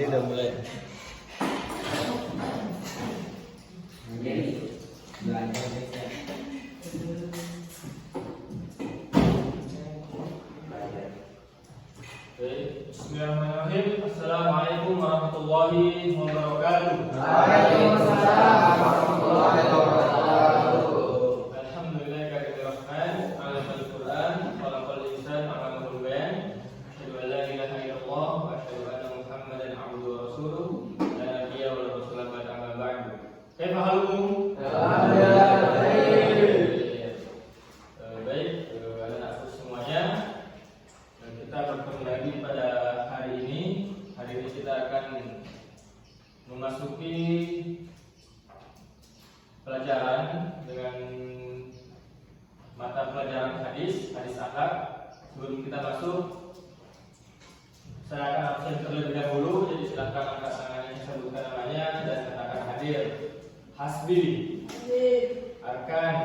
Ini udah mulai. Bismillahirrahmanirrahim. Assalamualaikum warahmatullahi wabarakatuh. Waalaikumsalam warahmatullahi wabarakatuh. Alhamdulillahirrahmanirrahim. Alamul Quran, khalaqal insan, alamul bayan. Asyhadu an la ilaha illallah wa asyhadu anna Muhammadan abduhu wa rasuluh. La nabiyya wa la rasula ba'da amma ba'du. Kaifa halukum? Alhamdulillah baik. Baik, anak-anakku semuanya. Kita bertemu lagi pada hari ini. Hari ini kita akan memasuki pelajaran dengan mata pelajaran hadis akhlak. Sebelum kita masuk, saya akan absen terlebih dahulu. Jadi silakan angkat tangannya, sebutkan namanya dan katakan hadir. Hasbi, Arkan,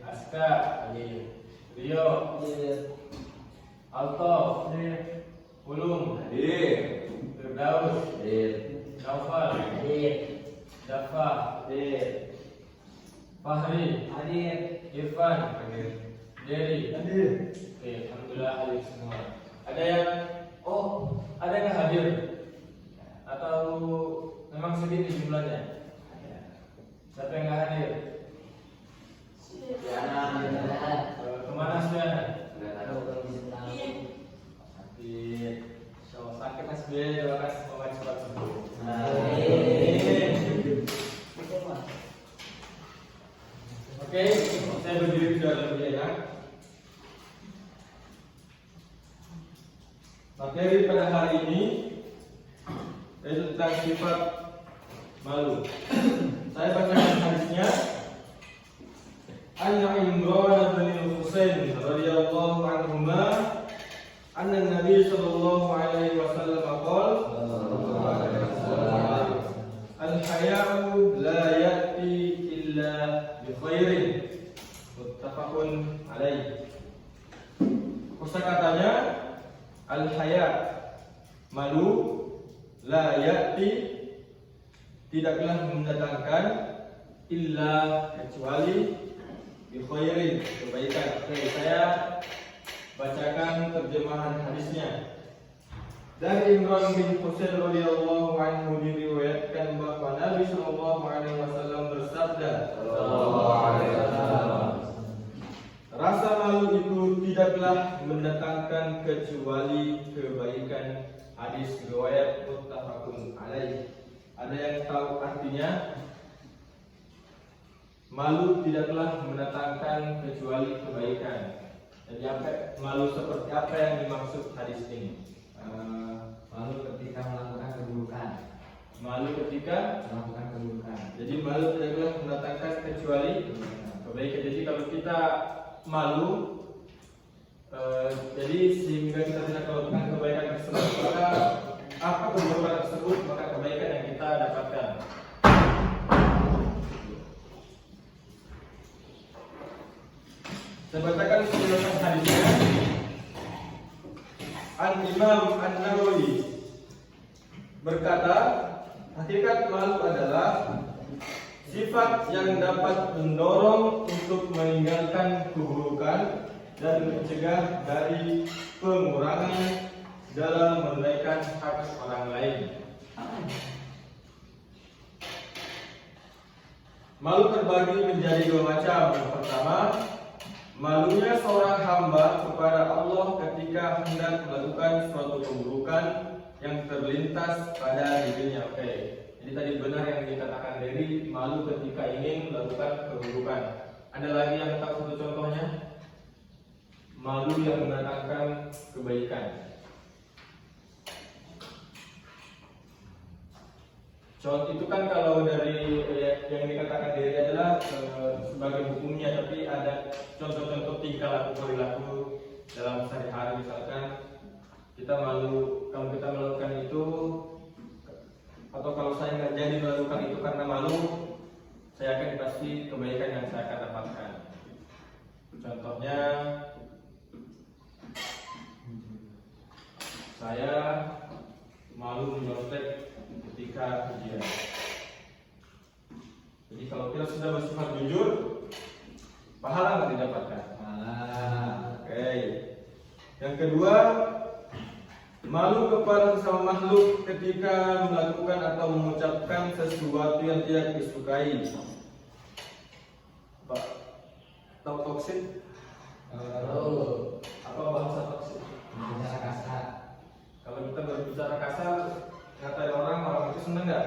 Aska, Rio, Alto, Ulum, Firdaus, Naufal, Dafa, Fahri, Irfan, Jerry. Oke, alhamdulillah hadir semua. Ada yang ada yang hadir atau memang sedikit jumlahnya? Siapa yang nggak hadir? Kemana Suliana? Sakit Mas B, terima kasih semoga cepat sembuh. Oke, saya berdiri sudah lebih enak. Materi pada hari ini yaitu tentang sifat malu. Saya bacakan hadisnya. Anna Imran bin Husain radhiyallahu anhuma anna Nabi sallallahu alaihi wasallam qala al-haya'u la ya'ti illa bi khairin muttafaqun alaih. Kosakatanya al-haya' malu la ya'ti tidaklah mendatangkan illa kecuali bi khairin kebaikan. Oke, saya bacakan terjemahan hadisnya. Dari Imran bin Husain radhiyallahu anhu diriwayatkan bahwa Nabi sallallahu alaihi wasallam bersabda, rasa malu itu tidaklah mendatangkan kecuali kebaikan. Hadis riwayat muttafaqun alaih. Ada yang tahu artinya? Malu tidaklah mendatangkan kecuali kebaikan. Jadi malu seperti apa yang dimaksud hadis ini? Malu ketika melakukan keburukan. Malu ketika Melakukan keburukan. Jadi malu tidaklah mendatangkan kecuali kebaikan. Jadi kalau kita malu, jadi sehingga kita tidak melakukan kebaikan tersebut, maka apa keburukan tersebut, maka kebaikan yang kita dapatkan. Saya bacakan penjelasan hadisnya. Imam An-Nawawi berkata, hakikat malu adalah sifat yang dapat mendorong untuk meninggalkan keburukan dan mencegah dari pengurangan dalam menunaikan hak orang lain. Malu terbagi menjadi dua macam. Yang pertama, malunya seorang hamba kepada Allah ketika hendak melakukan suatu keburukan yang terlintas pada dirinya. Oke, jadi tadi benar yang dikatakan dari malu ketika ingin melakukan keburukan. Ada lagi yang tahu satu contohnya? Malu yang mendatangkan kebaikan. Contoh itu kan kalau dari yang dikatakan diri adalah sebagai hukumnya, tapi ada contoh-contoh tingkah laku perilaku dalam sehari-hari. Misalkan kita malu kalau kita melakukan itu, atau kalau saya nggak jadi melakukan itu karena malu, saya yakin pasti kebaikan yang saya akan dapatkan. Contohnya, saya malu menyontek ketika ujian. Jadi kalau kita sudah bersifat jujur, pahala nggak didapatkan? Oke. Yang kedua, malu kepada sesama makhluk ketika melakukan atau mengucapkan sesuatu yang tidak disukai. Apa? Tahu toksin? Apa bahasa toksin? Bicara kasar. Kalau kita berbicara kasar, ngatain orang itu seneng nggak?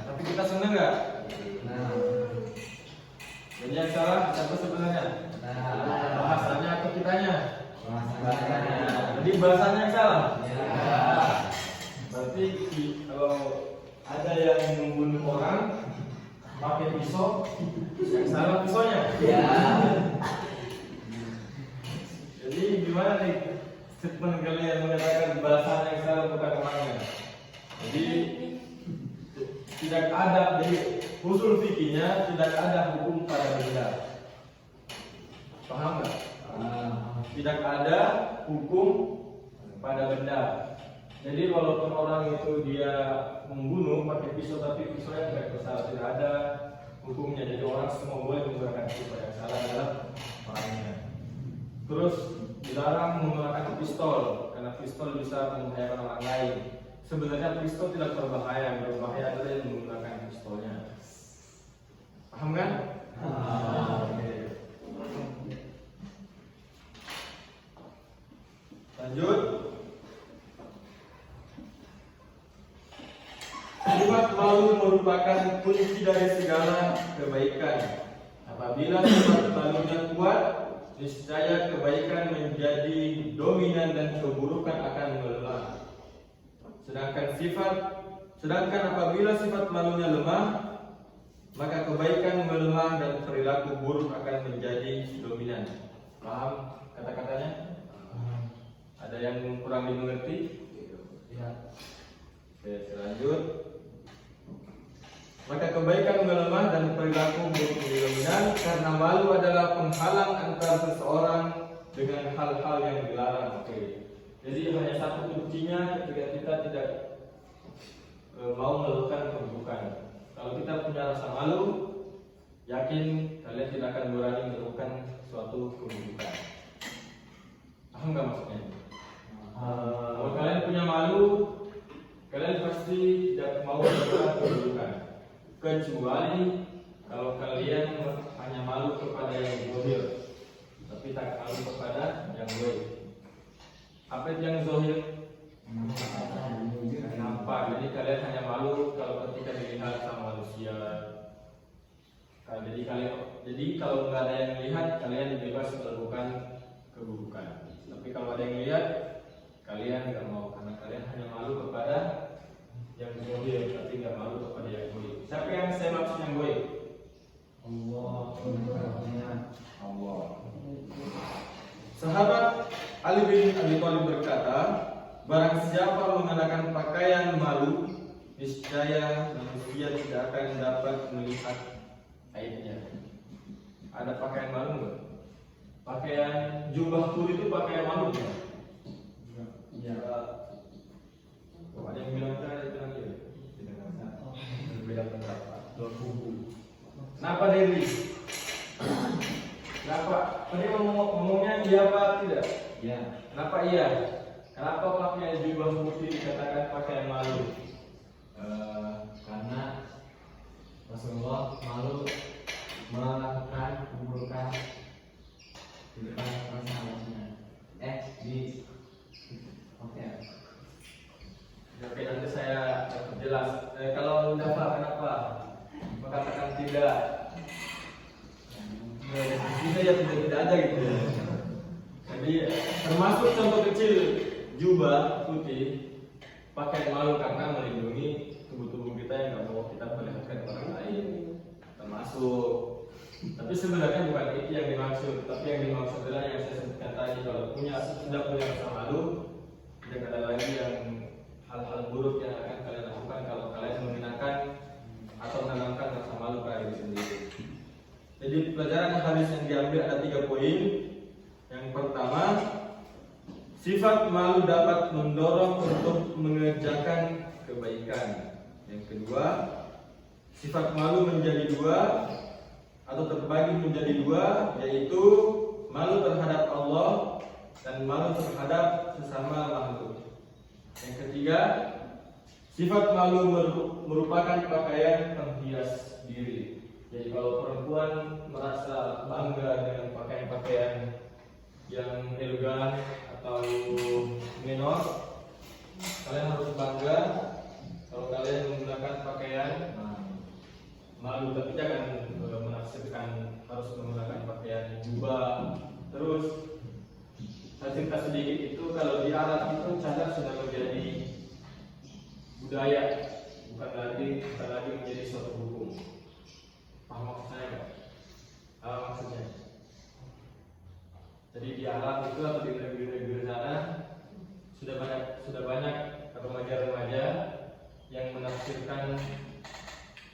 Tapi kita seneng nggak? Jadi yang salah siapa sebenarnya? Bahasanya atau kitanya? Jadi bahasanya yang salah. Berarti kalau ada yang membunuh orang pakai pisau, yang salah pisaunya. Jadi gimana nih statement kalian mengatakan bahasanya yang salah bukan orangnya? Jadi tidak ada, jadi usul fikihnya tidak ada hukum pada benda. Paham nggak? Tidak ada hukum pada benda. Jadi walaupun orang itu dia membunuh pakai pisau tapi pisaunya tidak bersalah, tidak ada hukumnya. Jadi orang semua boleh menggunakan pisau, yang salah adalah orangnya. Terus dilarang menggunakan pistol karena pistol bisa membahayakan orang lain. Sebenarnya pistol tidak berbahaya, berbahaya adalah yang menggunakan pistolnya. Paham kan? Lanjut. Sifat malu merupakan kunci dari segala kebaikan. Apabila sifat malunya kuat, niscaya kebaikan menjadi dominan dan keburukan akan melemah. Sedangkan apabila sifat malunya lemah, maka kebaikan melemah dan perilaku buruk akan menjadi dominan. Paham kata-katanya? Ada yang kurang dimengerti? Ya. Oke, lanjut. Maka kebaikan melemah dan perilaku buruk menjadi dominan karena malu adalah penghalang antara seseorang dengan hal-hal yang dilarang. Oke. Jadi hanya satu kuncinya ketika kita tidak mau melakukan keburukan. Kalau kita punya rasa malu, yakin kalian tidak akan berani melakukan suatu keburukan. Paham nggak maksudnya? Kalau kalian punya malu, kalian pasti tidak mau melakukan keburukan. Kecuali kalau kalian hanya malu kepada yang zahir, tapi tak malu kepada yang gaib. Apa itu yang zahir? Nampak. Jadi kalian hanya malu kalau ketika dilihat sama manusia. Jadi kalau nggak ada yang melihat, kalian bebas melakukan keburukan. Tapi kalau ada yang melihat, kalian nggak mau karena kalian hanya malu kepada yang zahir, tapi nggak malu kepada yang gaib. Siapa yang saya maksud yang gaib? Allah. Sahabat Ali bin Abi Thalib berkata, barang siapa mengenakan pakaian malu, niscaya manusia tidak akan dapat melihat aibnya. Ada pakaian malu nggak? Pakaian jubah tur itu pakaian malu nggak? Ya. Ada yang bilang itu lagi ya? Berbeda pendapat. Kenapa Dewi? Kenapa? Tadi ngomongnya iya apa tidak? Ya. Kenapa iya? Kenapa pakai jubah putih dikatakan pakaian malu? Karena Rasulullah malu melakukan keburukan di depan sahabatnya. Oke, nanti saya jelas. Kalau dapat kenapa? Mengatakan tidak. Bisa ya tidak ada gitu. Jadi termasuk contoh kecil jubah putih pakai malu karena melindungi tubuh kita yang nggak mau kita perlihatkan ke orang lain. Termasuk. Tapi sebenarnya bukan itu yang dimaksud. Tapi yang dimaksud adalah yang saya sebutkan tadi, kalau sudah punya rasa malu, tidak ada lagi yang hal-hal buruk yang akan kalian lakukan kalau kalian menggunakan atau menanamkan rasa malu pada diri sendiri. Jadi pelajaran hadis yang diambil ada 3 poin. Yang pertama, sifat malu dapat mendorong untuk mengerjakan kebaikan. Yang kedua, sifat malu menjadi dua atau terbagi menjadi dua, yaitu malu terhadap Allah dan malu terhadap sesama makhluk. Yang ketiga, sifat malu merupakan pakaian penghias diri. Jadi kalau perempuan merasa bangga dengan pakaian-pakaian yang elegan atau menor, kalian harus bangga kalau kalian menggunakan pakaian malu, tapi jangan menafsirkan harus menggunakan pakaian jubah. Terus saya cerita sedikit, itu kalau di Arab itu cadar sudah menjadi budaya, bukan lagi menjadi suatu hukum. Paham maksud saya nggak? Maksudnya, jadi di Arab itu atau di negeri-negeri sana sudah banyak remaja-remaja yang menafsirkan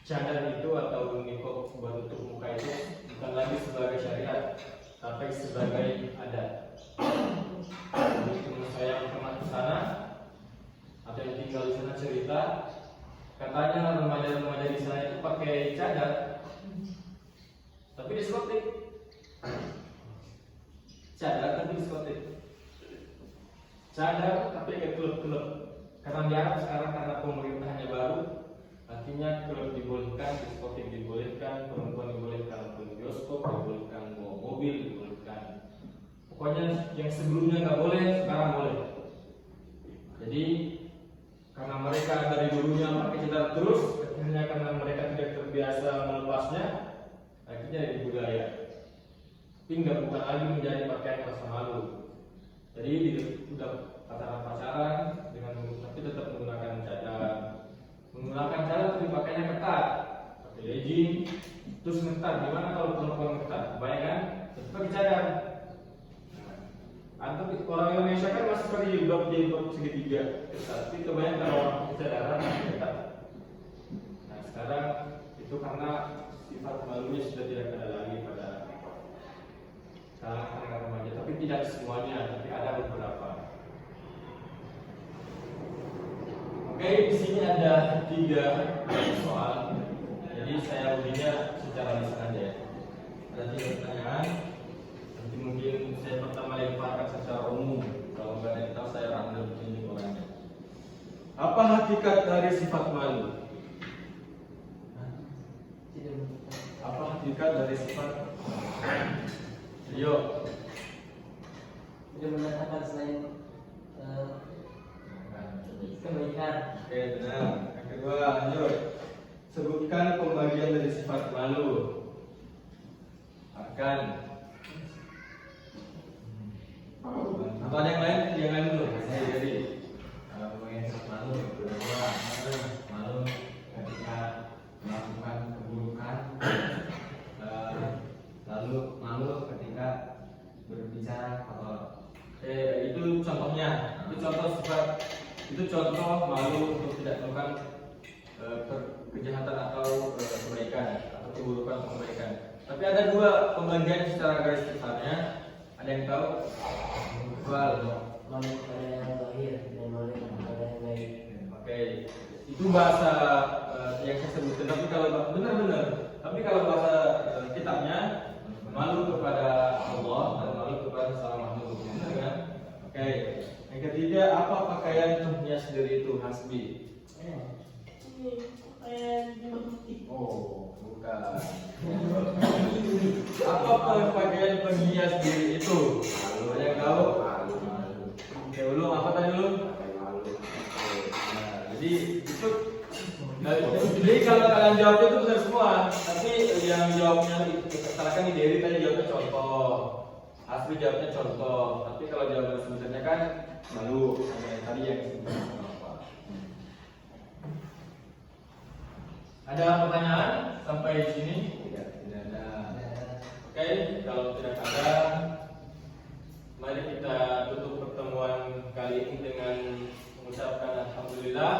cadar itu atau niqab buat tutup muka itu bukan lagi sebagai syariat, tapi sebagai adat. Jadi teman saya yang pernah ke sana atau yang tinggal di sana cerita, katanya remaja-remaja di sana itu pakai cadar, tapi diskotik. Cadar tapi diskotik. Cadar tapi ke klub-klub. Karena di Arab sekarang karena pemerintahnya baru, artinya klub dibolehkan, diskotik dibolehkan, perempuan dibolehkan, bioskop dibolehkan, bawa mobil dibolehkan. Pokoknya yang sebelumnya nggak boleh, sekarang boleh. Jadi karena mereka dari dulunya pakai cadar terus, akhirnya karena mereka tidak terbiasa melepasnya, akhirnya jadi budaya. Tapi bukan lagi menjadi pakaian rasa malu. Jadi sudah pacaran dengan, tapi tetap menggunakan cadar. Menggunakan cadar tapi pakainya ketat, pakai legging, terus ketat. Gimana kalau perempuan ketat? Bayangkan, tetap pakai cadar. Atau orang Indonesia kan masih pakai jilbab segitiga ketat. Tapi kebanyakan kalau orang pakai cadaran ketat. Nah sekarang itu karena sifat malunya sudah tidak ada lagi pada kalangan remaja, tapi tidak semuanya, tapi ada beberapa. Oke, di sini ada 3 soal. Jadi saya ujinya secara lisan aja ya. Ada 3 pertanyaan. Nanti mungkin saya pertama lemparkan secara umum. Kalau nggak ada yang tahu saya random ini orangnya. Apa hakikat dari sifat malu? Apa hakikat dari sifat? Yo. Tidak mengatakan selain kebaikan. Oke, benar. Yang kedua, lanjut. Sebutkan pembagian dari sifat malu. Akan. Atau ada yang lain? Yang lain dulu. Saya jadi. Kalau pembagian sifat malu, kedua, malu ketika melakukan keburukan, lalu malu ketika berbicara kotor. Itu contohnya. Itu contoh sifat. Itu contoh malu untuk tidak melakukan kejahatan atau kebaikan atau keburukan atau kebaikan. Tapi ada 2 pembagian secara garis besarnya. Ada yang tahu? Malu pada yang lahir dan malu pada yang baik. Oke, itu bahasa yang saya sebutkan. Tapi kalau benar-benar, tapi kalau bahasa kitabnya malu kepada Allah dan malu kepada sesama makhluk. Benar kan? Oke. Yang ketiga, apa pakaian penghias diri itu? Hasbi. Oh, bukan. Apa pakaian penghias diri itu? Ada yang tahu? Oke, belum. Apa tadi belum? Nah, jadi itu. Jadi kalau kalian jawab itu benar semua, tapi yang jawabnya misalkan di Dewi tadi jawabnya contoh, Asri jawabnya contoh, tapi kalau jawaban sebenarnya kan malu, yang tadi yang disebutkan apa? Ada pertanyaan sampai di sini? Tidak ada. Oke, kalau tidak ada, mari kita tutup pertemuan kali ini dengan mengucapkan alhamdulillah.